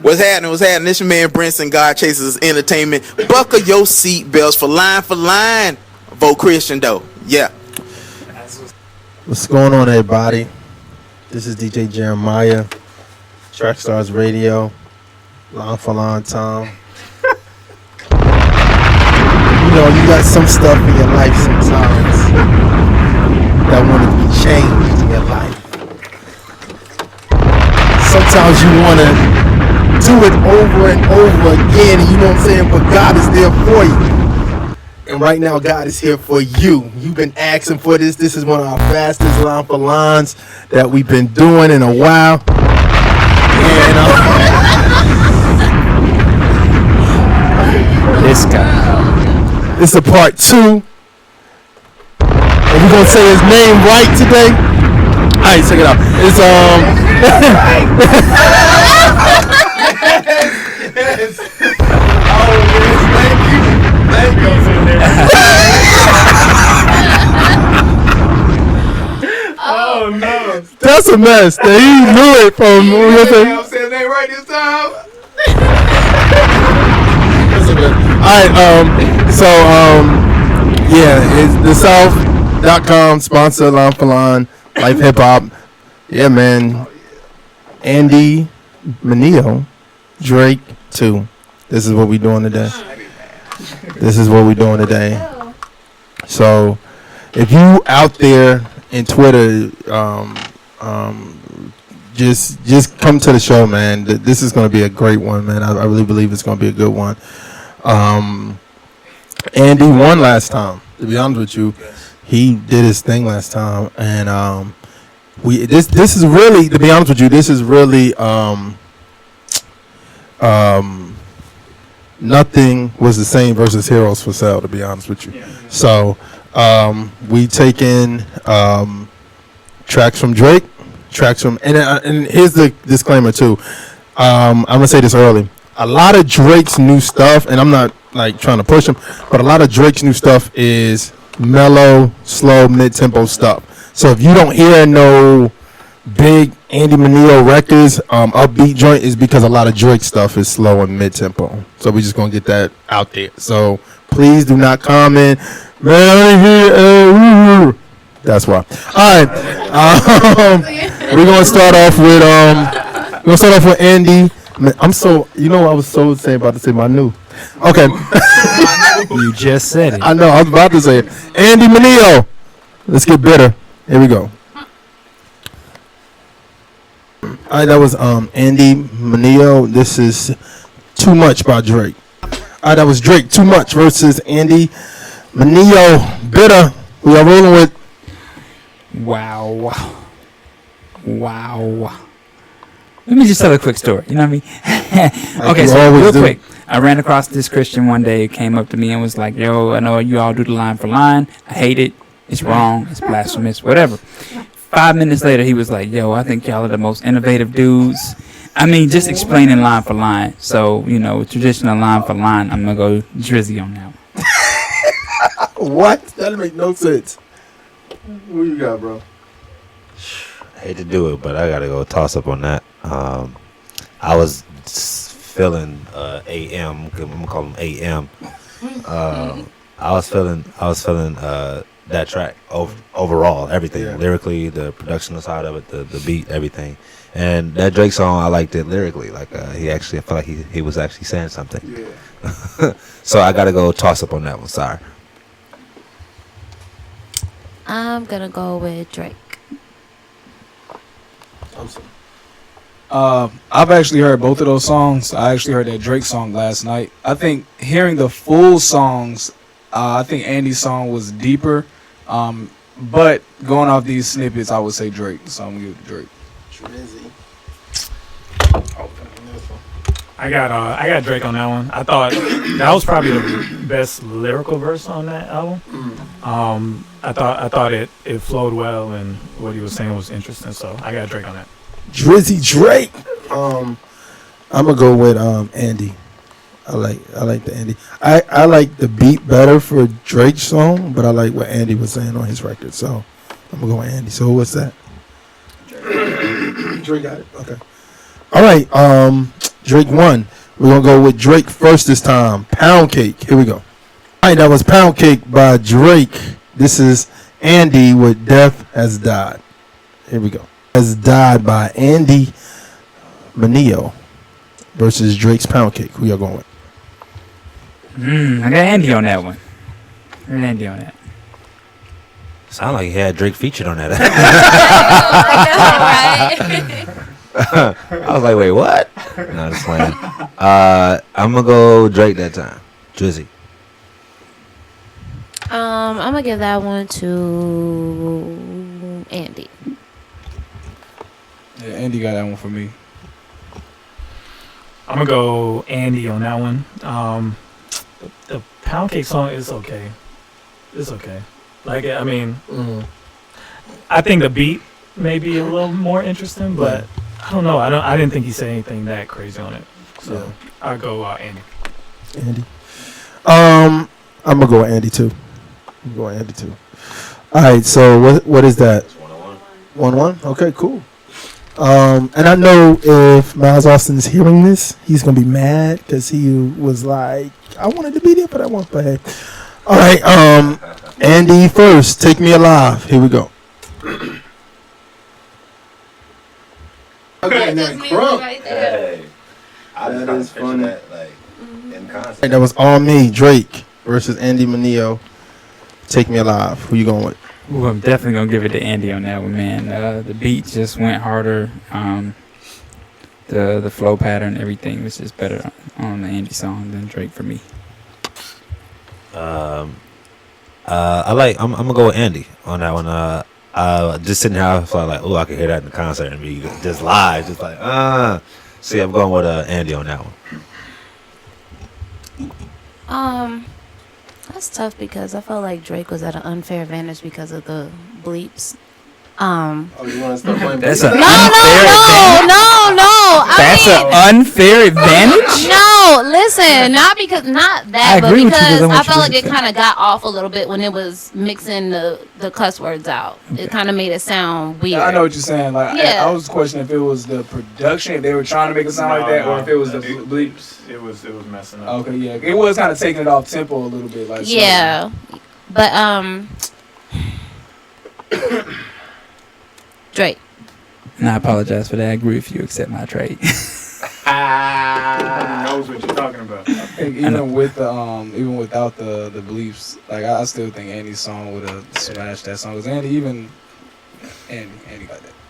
What's happening? What's happening? This your man Brinson, God Chasers Entertainment. Buckle your seat belts for line. Vote Christian though. Yeah. What's going on, everybody? This is DJ Jeremiah, Trackstarz Radio, long for long time. You know, you got some stuff in your life sometimes that want to be changed in your life. Sometimes you want to do it over and over again, and you know what I'm saying, but God is there for you. And right now, God is here for you. You've been asking for this. This is one of our fastest line for lines that we've been doing in a while. And this guy. It's a part 2. And we're going to say his name right today. All right, check it out. It's, yes. Oh, yes. Thank you. Oh no. That's a mess. He knew it from I'm saying they right this time. Alright, yeah, it's the South.com sponsor line for line, Life Hip Hop. Yeah, man. Andy, Mineo, Drake 2. This is what we doing today. So, if you out there in Twitter, just come to the show, man. This is going to be a great one, man. I really believe it's going to be a good one. Andy won last time. To be honest with you, he did his thing last time, and this is really, to be honest with you, this is really nothing was the same versus Heroes for Sale, to be honest with you. So we take in tracks from Drake, tracks from, and here's the disclaimer too. I'm gonna say this early. A lot of Drake's new stuff, and I'm not like trying to push him, but a lot of Drake's new stuff is mellow, slow, mid-tempo stuff. So if you don't hear no big Andy Mineo records, upbeat joint, is because a lot of Drake stuff is slow and mid-tempo. So we're just gonna get that out there. So please do not comment, man. That's why. All right, we're gonna start off with Andy. Man, I was so about to say my new. Okay. You just said it. I know, I was about to say it. Andy Mineo. Let's get better. Here we go. Alright, that was Andy Mineo. This is Too Much by Drake. Alright, that was Drake, Too Much versus Andy Mineo. Bitter. We are rolling with. Wow. Let me just tell a quick story. You know what I mean? Okay, so real quick. I ran across this Christian one day, came up to me and was like, yo, I know you all do the line for line. I hate it. It's wrong. It's blasphemous. Whatever. 5 minutes later, he was like, yo, I think y'all are the most innovative dudes. I mean, just explaining line for line. So, traditional line for line, I'm going to go Drizzy on now. What? That make no sense. What you got, bro? I hate to do it, but I got to go toss up on that. I was feeling AM. I'm gonna call him AM. I was feeling that track overall, everything, lyrically, the production side of it, the beat, everything. And that Drake song, I liked it lyrically. Like I felt like he was actually saying something. Yeah. So I gotta go toss up on that one. Sorry. I'm gonna go with Drake. I've actually heard both of those songs. I actually heard that Drake song last night. I think hearing the full songs, I think Andy's song was deeper. But going off these snippets, I would say Drake. So I'm gonna give it to Drake. I got Drake on that one. I thought that was probably the best lyrical verse on that album. I thought it flowed well, and what he was saying was interesting. So I got Drake on that. Drizzy Drake. I'm gonna go with Andy. I like the Andy. I like the beat better for Drake's song, but I like what Andy was saying on his record. So I'm gonna go with Andy. So what's that? Drake got it. Okay. All right. Drake won. We're gonna go with Drake first this time. Pound Cake. Here we go. All right, that was Pound Cake by Drake. This is Andy with Death Has Died. Here we go. Has Died by Andy Mineo versus Drake's Pound Cake. Who y'all going with? I got Andy on that one. I got Andy on that. Sound like he had Drake featured on that. I was like, wait, what? No, just playing. I'm gonna go Drake that time. Drizzy. I'm gonna give that one to Andy. Yeah, Andy got that one for me. I'm gonna go Andy on that one. The Pound Cake song is okay. It's okay. Like, I mean, I think the beat may be a little more interesting, but I don't know. I didn't think he said anything that crazy on it. So I'll go Andy. Andy. I'm gonna go with Andy too. All right. So what is that? 1-1. Okay. Cool. And I know if Miles Austin's hearing this, he's gonna be mad because he was like, I wanted to be there for that one, but hey. All right. Andy first. Take Me Alive. Here we go. Right there. That is funny. That was All Me, Drake versus Andy Mineo. Take Me Alive. Who you going with? Ooh, I'm definitely gonna give it to Andy on that one, man. The beat just went harder. The flow pattern, everything was just better on the Andy song than Drake for me. I'm gonna go with Andy on that one. Just sitting here, I felt like, oh, I could hear that in the concert and be just live, just like, See, I'm going with Andy on that one. That's tough because I felt like Drake was at an unfair advantage because of the bleeps. Oh, you want to start playing? That's an No. That's an unfair advantage. No, listen, not that, but agree with you, because I want I you felt to like it say. kind of got off a little bit when it was mixing the cuss words out. It kind of made it sound weird. I know what you're saying. Like, Yeah. I was questioning if it was the production, if they were trying to make it sound like that, or if it was the bleeps. It was messing up. Okay, yeah, it was kind of taking it off tempo a little bit. Like, Yeah, but Drake. And I apologize for that. I agree with you. Accept my trade. Knows what you're talking about. I think even with the even without the bleeps, like I still think Andy's song would have smashed that song. Cause Andy got that.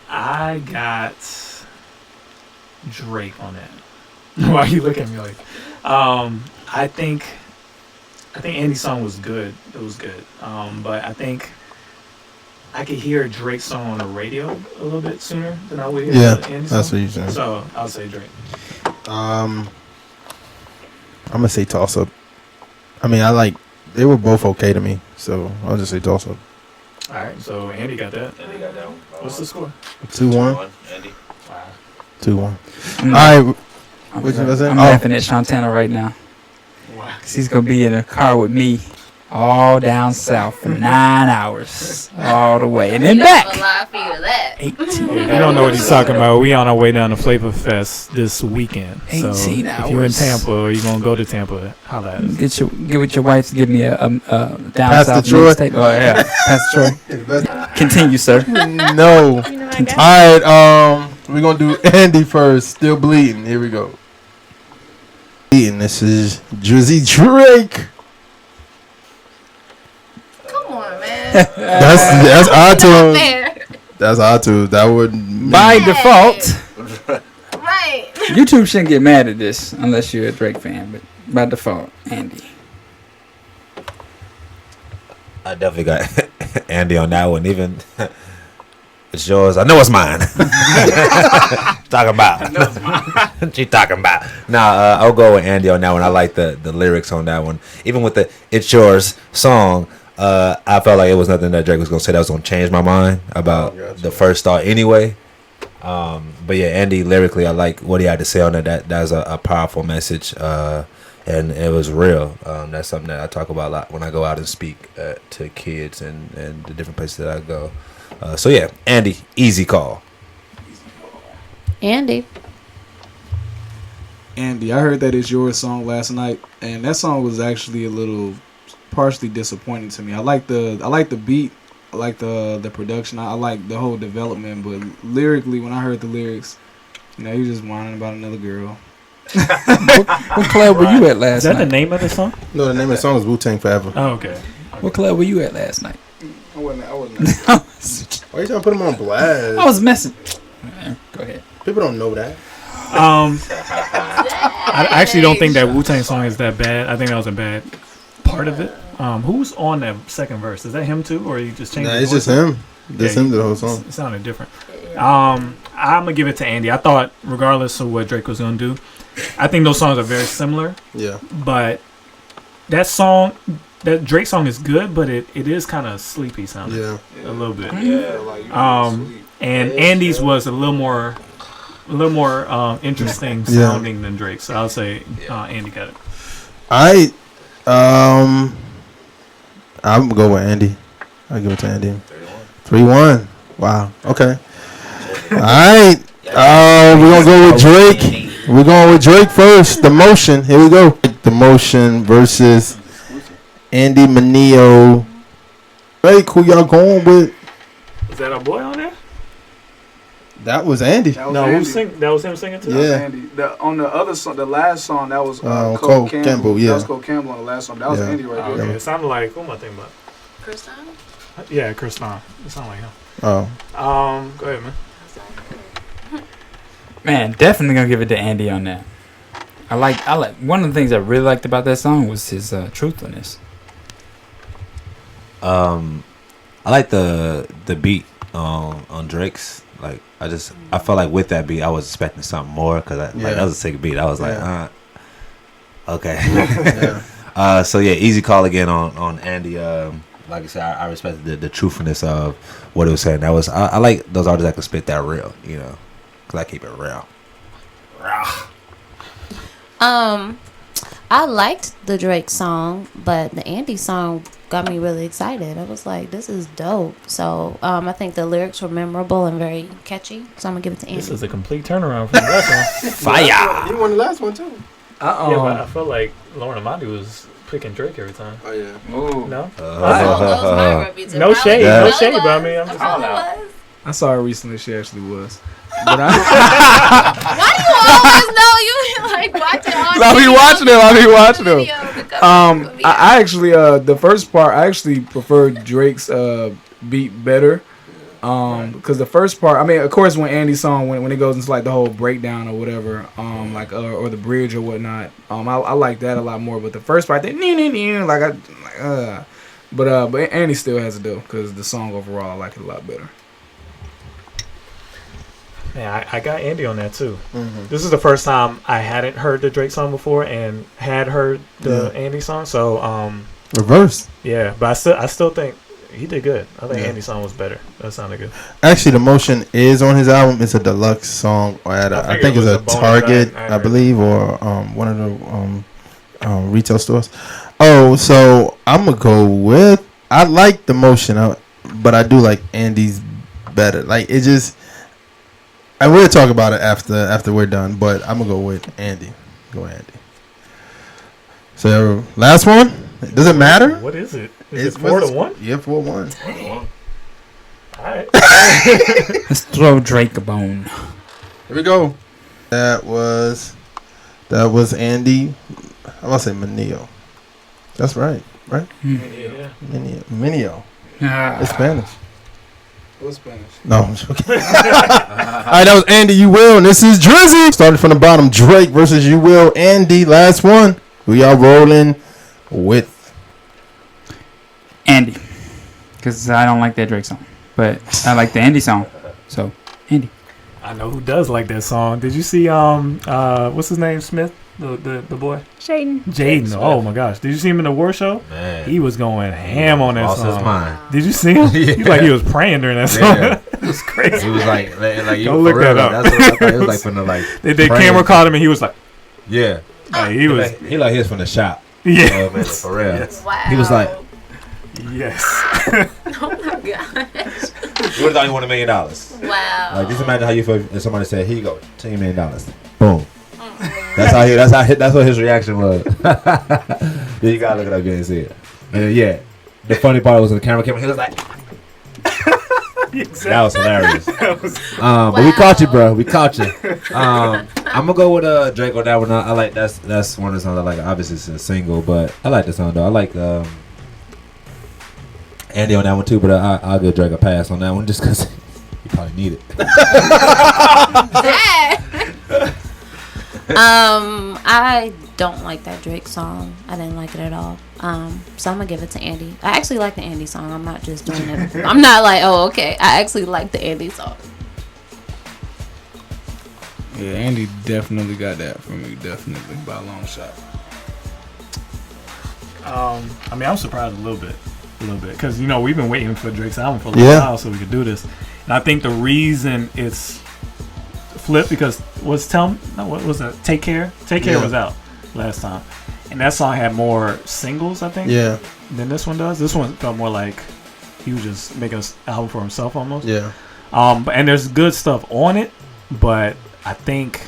I got Drake on that. Why are you looking at me like? I think Andy's song was good. It was good. But I think I could hear Drake's song on the radio a little bit sooner than I would hear Andy's that's song. what you're saying. So I'll say Drake. I'm gonna say toss up. I mean, they were both okay to me, so I'll just say toss up. All right. So Andy got that. What's the score? 2-1. Andy. 2-1. All I'm right. I'm What you gonna say? laughing at Shantana right now. Wow. 'Cause he's gonna be in a car with me all down south for 9 hours, all the way and then back. 18. You don't know what he's talking about. We on our way down to Flavor Fest this weekend. So 18 if you're in hours. Tampa or you're gonna go to Tampa, holla at us. Get with your wife to give me a down Pastor south Troy. mixtape. Oh yeah, Pastor Troy. Continue, sir. No. All right. We're gonna do Andy first. Still bleeding. Here we go. And this is Drizzy Drake. Come on, man. That's iTunes. Fair. That's iTunes. That would By default, Right. YouTube shouldn't get mad at this unless you're a Drake fan. But by default, Andy. I definitely got Andy on that one. Even it's yours. I know it's mine. Talking about. She talking about. Nah, I'll go with Andy on that one. I like the lyrics on that one. Even with the "It's Yours" song, I felt like it was nothing that Drake was gonna say that was gonna change my mind about the first thought anyway. But yeah, Andy lyrically, I like what he had to say on it. That's a powerful message, and it was real. That's something that I talk about a lot when I go out and speak to kids and the different places that I go. So yeah, Andy, easy call. Andy. Andy, I heard that it's your song last night, and that song was actually a little partially disappointing to me. I like the beat, I like the production, I like the whole development, but lyrically, when I heard the lyrics, you know, he was just whining about another girl. What club were you at last Is that night? the name of the song? No, the name of the song is Wu-Tang Forever. Oh, okay. What club were you at last night? I wasn't. Why are you trying to put him on blast? I was messing. Go ahead. People don't know that. I actually don't think that Wu-Tang song is that bad. I think that was a bad part of it. Who's on that second verse? Is that him too, or you just changed? Nah, his it's voice? just him. Just him to the whole song. It sounded different. I'm gonna give it to Andy. I thought, regardless of what Drake was gonna do, I think those songs are very similar. Yeah. But that song, that Drake song is good, but it is kind of sleepy sounding. Yeah. A little bit. Yeah, like And Andy's was a little more interesting sounding than Drake's. So I'll say Andy got it. I'm gonna go with Andy. I'll give it to Andy. 3-1. Wow. Okay. All right. We're gonna go with Drake. We're going with Drake first. The Motion. Here we go. The Motion versus Andy Mineo. Drake, who y'all going with? Is that our boy on there? That was Andy. That was No, Andy. that was him singing too. That was Yeah. Andy. On the other song, the last song, that was Cole Cole Campbell, Campbell. yeah. That was Cole Campbell on the last song. That was Yeah. Andy right Oh, there. okay. It sounded like, who am I thinking about? Chris Stein? Yeah, Chris Stein. It sounded like him. Oh. Go ahead, man. Man, definitely gonna give it to Andy on that. I like one of the things I really liked about that song was his truthfulness. I like the beat on Drake's. Like I felt like with that beat, I was expecting something more because like that was a sick beat. I was like, okay. So yeah, easy call again on Andy. Like I said, I respected the truthfulness of what it was saying. That was I like those artists that can spit that real, you know, because I keep it real. I liked the Drake song, but the Andy song got me really excited. I was like, this is dope. So I think the lyrics were memorable and very catchy. So I'm gonna give it to Andy. This is a complete turnaround from the last one. Fire! You won the last one too. Yeah, but I felt like Lauren Amadi was picking Drake every time. Oh yeah. Ooh. No? No shade, no shade, but I mean, I'm just calling out. I saw her recently. She actually was. But Why you always know you like watching all I'll be watching them. I'll be watching them. them. I actually the first part I actually preferred Drake's beat better. Because the first part, I mean, of course, when Andy's song when it goes into like the whole breakdown or whatever, like or the bridge or whatnot, I like that a lot more. But the first part, but Andy still has it though, because the song overall I like it a lot better. Yeah, I got Andy on that too. Mm-hmm. This is the first time I hadn't heard the Drake song before and had heard the Andy song. So Reverse. yeah, but I still think he did good. I think Andy's song was better. That sounded good. Actually, The Motion is on his album. It's a deluxe song at I think it's a Target, I believe, or one of the retail stores. Oh, so I'm gonna go with. I like The Motion, but I do like Andy's better. Like it just. And we'll talk about it after we're done, but I'm gonna go with Andy. Go Andy. So last one. Does it matter? What is it? Is it 4-1? Yeah, 4-1. All right. Let's throw Drake a bone. Here we go. That was Andy. I want to say Mineo. That's right. Right? Yeah. Mineo. Ah. It's Spanish. What's Spanish? No, I'm joking. All right, that was Andy, You Will, and this is Drizzy. Started from the bottom, Drake versus You Will. Andy, last one. Who y'all rolling with? Andy. Because I don't like that Drake song. But I like the Andy song. So, Andy. I know who does like that song. Did you see what's his name? Smith, the boy. Jaden. Oh my gosh. Did you see him in the war show? Man, He was going ham on that lost song. his mind. Did you see him? Yeah. He like he was praying during that song. Yeah. It was crazy. He was like you Go for look real, that up. That's what I thought. It was like from the like. The praying. camera caught him and he was like, Yeah, he was he was from the shop. yeah. Man, for real. Yes. Wow. He was like, Yes. Oh my gosh. What if I won $1 million? Wow. Like, just imagine how you feel if somebody said, "Here you go, $10 million." Boom. That's what his reaction was. Yeah, you gotta look it up again and see it. And yeah, the funny part was when the camera came, he was like, Exactly. that was hilarious. But we caught you, bro. We caught you. I'm gonna go with Drake on that one. I like that's one of the songs I like. Obviously, it's a single, but I like the song though. I like Andy on that one too, but I'll give Drake a pass on that one just because he probably need it. I don't like that Drake song. I didn't like it at all. So I'm gonna give it to Andy. I actually like the Andy song. I'm not just doing it. I'm not like, oh, okay. I actually like the Andy song. Yeah, Andy definitely got that for me. Definitely by a long shot. I mean, I'm surprised a little bit, because we've been waiting for Drake's album for a while so we could do this, and I think the reason it's flipped because what was that? Take Care was out last time, and that song had more singles, I think, than this one does. This one felt more like he was just making an album for himself almost. And there's good stuff on it, but I think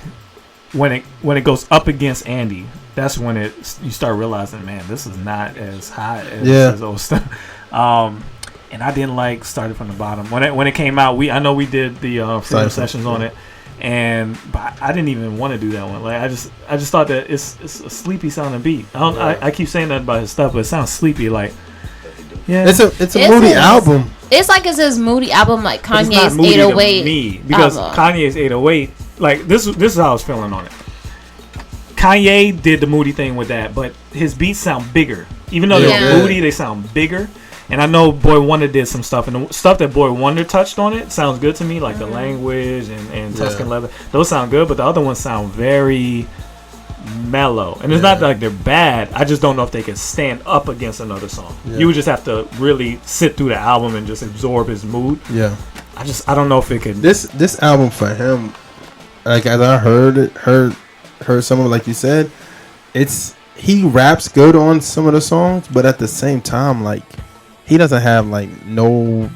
when it goes up against Andy, that's when you start realizing, man, this is not as high as his old stuff. And I didn't like Started From the Bottom when it came out. I know we did the freedom sessions on it, but I didn't even want to do that one. Like I just thought that it's a sleepy sounding beat. I keep saying that about his stuff, but it sounds sleepy. Like it's a moody album. It's like it's his moody album, like Kanye's 808. Me, because Kanye's 808. Like this is how I was feeling on it. Kanye did the moody thing with that, but his beats sound bigger. Even though they're moody, they sound bigger. And I know Boy Wonder did some stuff, and the stuff that Boy Wonder touched on it sounds good to me, like the language and Tuscan Leather. Those sound good, but the other ones sound very mellow. And it's not like they're bad. I just don't know if they can stand up against another song. You would just have to really sit through the album and just absorb his mood. I don't know if it could. This album for him, like as I heard some of it, like you said, he raps good on some of the songs, but at the same time, like he doesn't have like no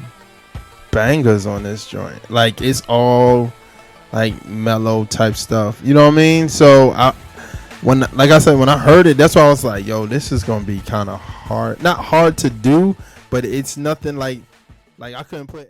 bangers on this joint. Like it's all like mellow type stuff. You know what I mean? So when I heard it, that's why I was like, yo, this is gonna be kind of hard. Not hard to do, but it's nothing like I couldn't put